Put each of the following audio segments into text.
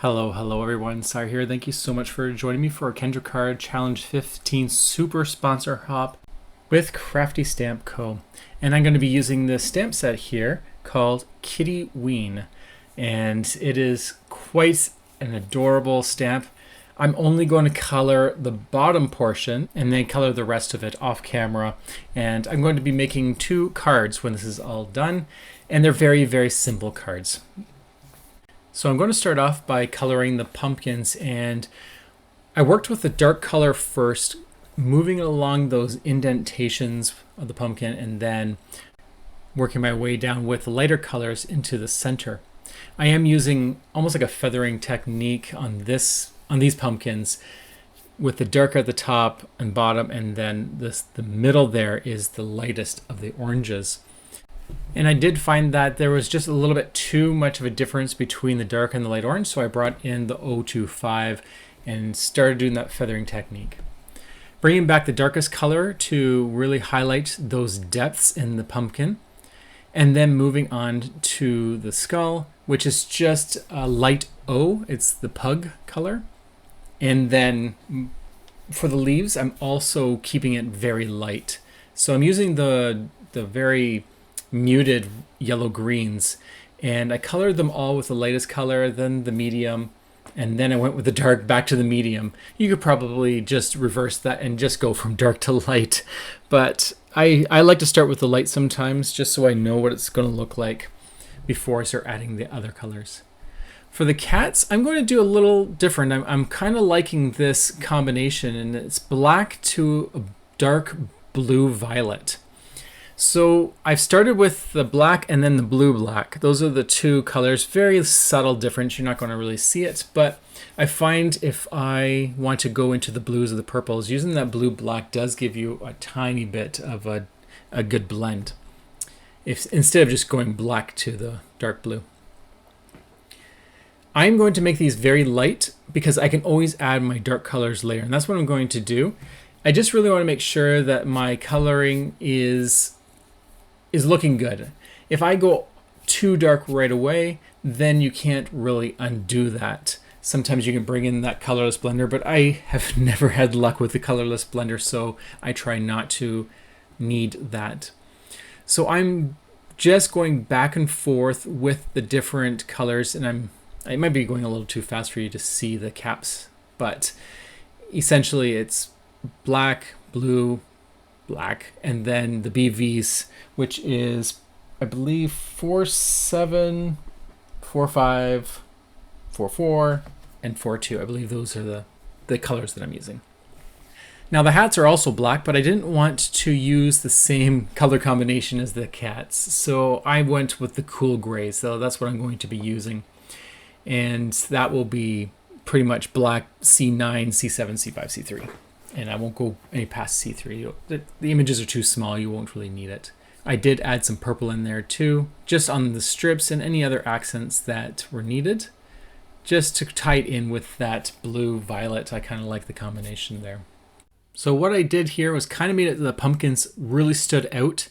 Hello everyone, Sire here. Thank you so much for joining me for a Kendra Card Challenge 15 Super Sponsor Hop with Crafty Stamp Co. And I'm going to be using this stamp set here called Kittyween. And it is quite an adorable stamp. I'm only going to color the bottom portion and then color the rest of it off camera. And I'm going to be making 2 cards when this is all done. And they're very, very simple cards. So I'm going to start off by coloring the pumpkins, and I worked with the dark color first, moving along those indentations of the pumpkin and then working my way down with the lighter colors into the center. I am using almost like a feathering technique on these pumpkins with the darker at the top and bottom, and then the middle there is the lightest of the oranges. And I did find that there was just a little bit too much of a difference between the dark and the light orange, so I brought in the 025 and started doing that feathering technique. Bringing back the darkest color to really highlight those depths in the pumpkin, and then moving on to the skull, which is just a light O, it's the pug color. And then for the leaves, I'm also keeping it very light. So I'm using the very muted yellow greens, and I colored them all with the lightest color, then the medium, and then I went with the dark back to the medium. You could probably just reverse that and just go from dark to light, but I like to start with the light sometimes just so I know what it's going to look like before I start adding the other colors. For the cats, I'm going to do a little different. I'm kind of liking this combination, and it's black to a dark blue violet. So I've started with the black and then the blue black. Those are the 2 colors, very subtle difference. You're not going to really see it, but I find if I want to go into the blues or the purples, using that blue black does give you a tiny bit of a good blend, instead of just going black to the dark blue. I'm going to make these very light because I can always add my dark colors later, and that's what I'm going to do. I just really want to make sure that my coloring is looking good. If I go too dark right away, then you can't really undo that. Sometimes you can bring in that colorless blender, but I have never had luck with the colorless blender, so I try not to need that. So I'm just going back and forth with the different colors, and I might be going a little too fast for you to see the caps, but essentially it's black, blue, black, and then the BVs, which is, I believe, 47, 45, 44, and 42. I believe those are the colors that I'm using. Now the hats are also black, but I didn't want to use the same color combination as the cats, so I went with the cool gray, so that's what I'm going to be using. And that will be pretty much black, C9, C7, C5, C3. And I won't go any past C3. The images are too small, you won't really need it. I did add some purple in there too, just on the strips and any other accents that were needed, just to tie it in with that blue violet. I kind of like the combination there. So what I did here was kind of made it the pumpkins really stood out,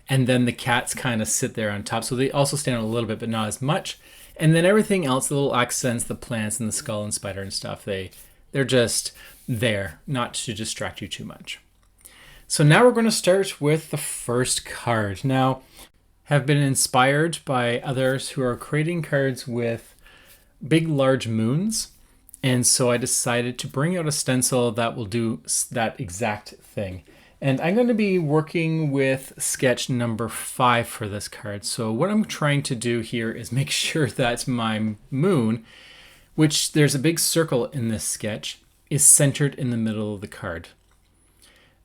and then the cats kind of sit there on top. So they also stand out a little bit, but not as much. And then everything else, the little accents, the plants and the skull and spider and stuff, they're just there, not to distract you too much. So now we're going to start with the first card. Now, have been inspired by others who are creating cards with big, large moons. And so I decided to bring out a stencil that will do that exact thing. And I'm going to be working with sketch number 5 for this card. So what I'm trying to do here is make sure that my moon, which there's a big circle in this sketch, is centered in the middle of the card.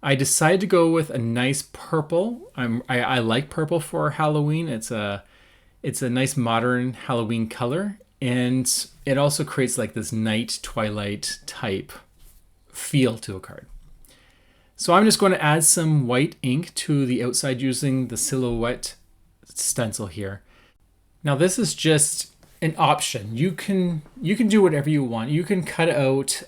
I decided to go with a nice purple. I like purple for Halloween. It's a nice modern Halloween color, and it also creates like this night twilight type feel to a card. So I'm just going to add some white ink to the outside using the silhouette stencil here. Now this is just an option. You can do whatever you want. You can cut out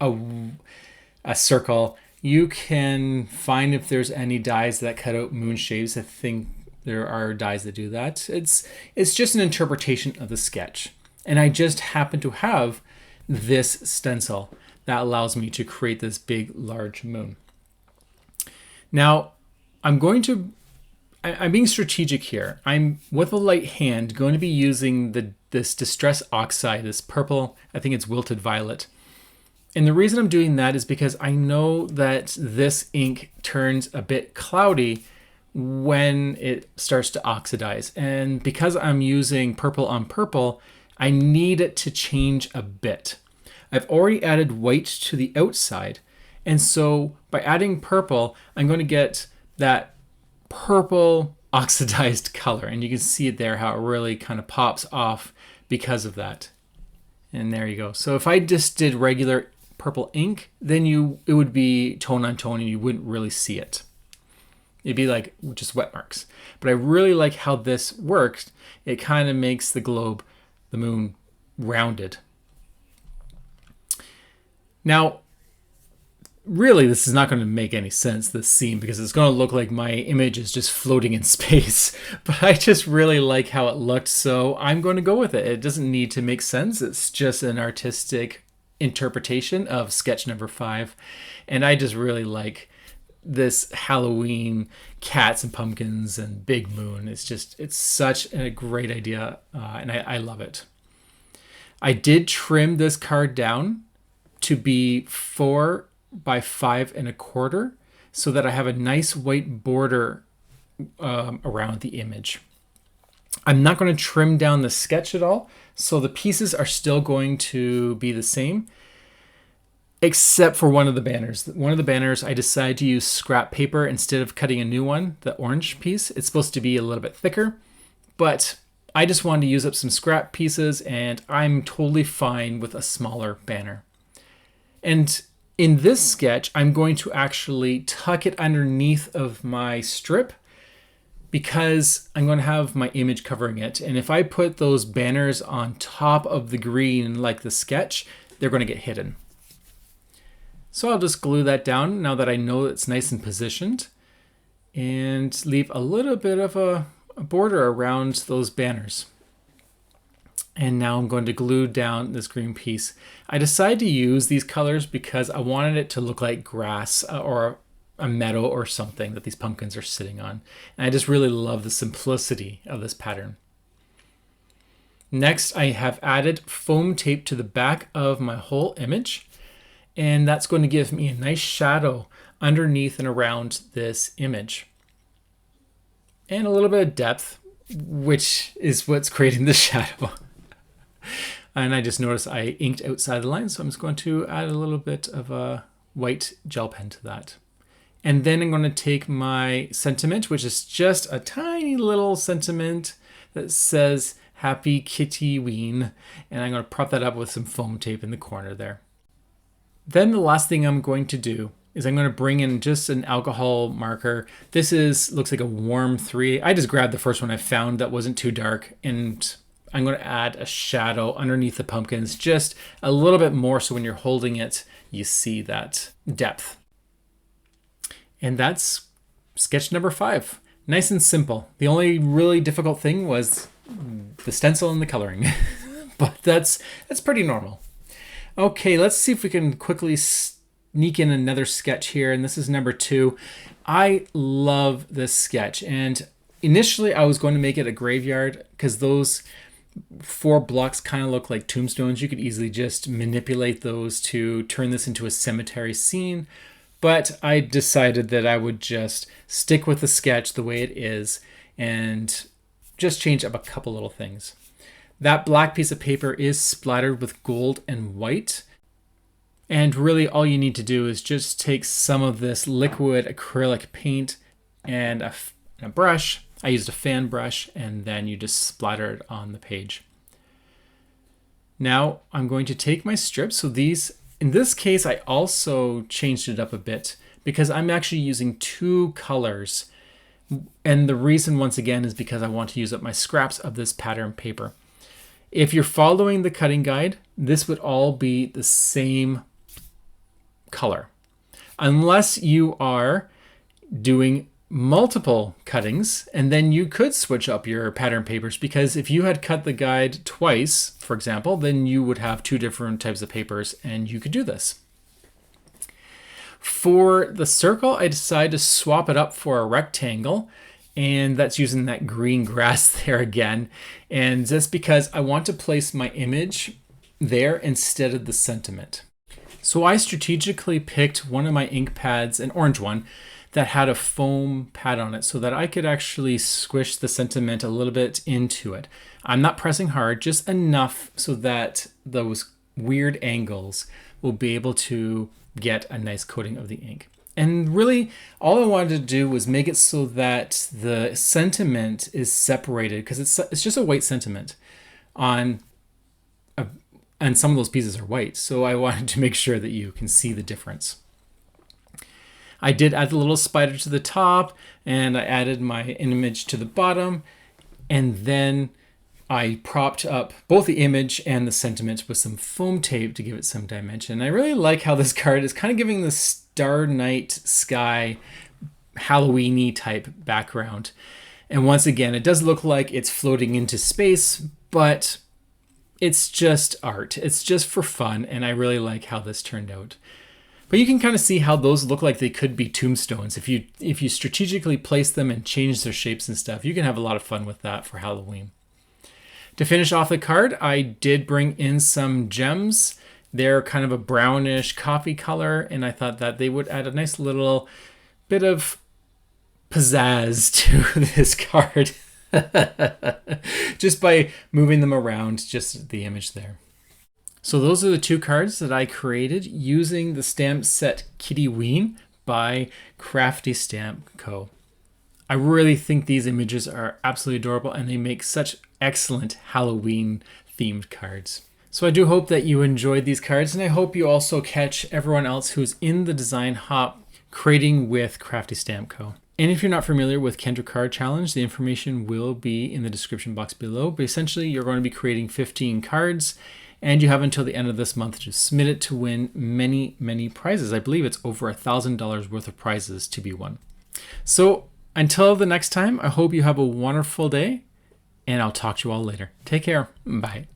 a circle. You can find if there's any dies that cut out moon shapes. I think there are dies that do that. It's just an interpretation of the sketch. And I just happen to have this stencil that allows me to create this big, large moon. Now, I'm being strategic here. I'm, with a light hand, going to be using this Distress Oxide, this purple, I think it's Wilted Violet. And the reason I'm doing that is because I know that this ink turns a bit cloudy when it starts to oxidize. And because I'm using purple on purple, I need it to change a bit. I've already added white to the outside. And so by adding purple, I'm going to get that purple oxidized color. And you can see it there, how it really kind of pops off because of that. And there you go. So if I just did regular purple ink, then it would be tone on tone and you wouldn't really see it. It'd be like just wet marks. But I really like how this works. It kind of makes the globe, the moon, rounded. Now, really, this is not going to make any sense, this scene, because it's going to look like my image is just floating in space. But I just really like how it looked, so I'm going to go with it. It doesn't need to make sense. It's just an artistic interpretation of sketch number 5. And I just really like this Halloween cats and pumpkins and big moon. It's such a great idea, and I love it. I did trim this card down to be 4 by 5 1/4 so that I have a nice white border around the image. I'm not going to trim down the sketch at all, so the pieces are still going to be the same, except for one of the banners. One of the banners, I decided to use scrap paper instead of cutting a new one, the orange piece. It's supposed to be a little bit thicker, but I just wanted to use up some scrap pieces, and I'm totally fine with a smaller banner. And in this sketch, I'm going to actually tuck it underneath of my strip because I'm going to have my image covering it. And if I put those banners on top of the green like the sketch, they're going to get hidden. So I'll just glue that down now that I know it's nice and positioned, and leave a little bit of a border around those banners. And now I'm going to glue down this green piece. I decided to use these colors because I wanted it to look like grass or a meadow or something that these pumpkins are sitting on. And I just really love the simplicity of this pattern. Next, I have added foam tape to the back of my whole image. And that's going to give me a nice shadow underneath and around this image. And a little bit of depth, which is what's creating the shadow. And I just noticed I inked outside the line, so I'm just going to add a little bit of a white gel pen to that. And then I'm going to take my sentiment, which is just a tiny little sentiment that says Happy Kittyween, and I'm going to prop that up with some foam tape in the corner there. Then the last thing I'm going to do is I'm going to bring in just an alcohol marker. This looks like a warm 3. I just grabbed the first one I found that wasn't too dark, and I'm going to add a shadow underneath the pumpkins, just a little bit more so when you're holding it, you see that depth. And that's sketch number 5. Nice and simple. The only really difficult thing was the stencil and the coloring, but that's pretty normal. Okay, let's see if we can quickly sneak in another sketch here, and this is number 2. I love this sketch, and initially I was going to make it a graveyard because those 4 blocks kind of look like tombstones. You could easily just manipulate those to turn this into a cemetery scene, but I decided that I would just stick with the sketch the way it is and just change up a couple little things. That black piece of paper is splattered with gold and white. And really all you need to do is just take some of this liquid acrylic paint and a brush. I used a fan brush, and then you just splatter it on the page. Now I'm going to take my strips. So these, in this case, I also changed it up a bit because I'm actually using 2 colors. And the reason, once again, is because I want to use up my scraps of this pattern paper. If you're following the cutting guide, this would all be the same color. Unless you are doing multiple cuttings, and then you could switch up your pattern papers, because if you had cut the guide twice, for example, then you would have two different types of papers and you could do this. For the circle, I decided to swap it up for a rectangle, and that's using that green grass there again. And just because I want to place my image there instead of the sentiment. So I strategically picked one of my ink pads, an orange one, that had a foam pad on it so that I could actually squish the sentiment a little bit into it. I'm not pressing hard, just enough so that those weird angles will be able to get a nice coating of the ink. And really, all I wanted to do was make it so that the sentiment is separated, because it's just a white sentiment and some of those pieces are white. So I wanted to make sure that you can see the difference. I did add the little spider to the top, and I added my image to the bottom, and then I propped up both the image and the sentiment with some foam tape to give it some dimension. I really like how this card is kind of giving the Star Night sky Halloween-y type background. And once again, it does look like it's floating into space, but it's just art. It's just for fun, and I really like how this turned out. But you can kind of see how those look like they could be tombstones. If you strategically place them and change their shapes and stuff, you can have a lot of fun with that for Halloween. To finish off the card, I did bring in some gems. They're kind of a brownish coffee color, and I thought that they would add a nice little bit of pizzazz to this card just by moving them around, just the image there. So those are the two cards that I created using the stamp set Kittyween by Crafty Stamp Co. I really think these images are absolutely adorable, and they make such excellent Halloween themed cards. So I do hope that you enjoyed these cards, and I hope you also catch everyone else who's in the design hop creating with Crafty Stamp Co. And if you're not familiar with Kendra Card Challenge, the information will be in the description box below. But essentially, you're going to be creating 15 cards, and you have until the end of this month to submit it to win many, many prizes. I believe it's over $1,000 worth of prizes to be won. So until the next time, I hope you have a wonderful day, and I'll talk to you all later. Take care. Bye.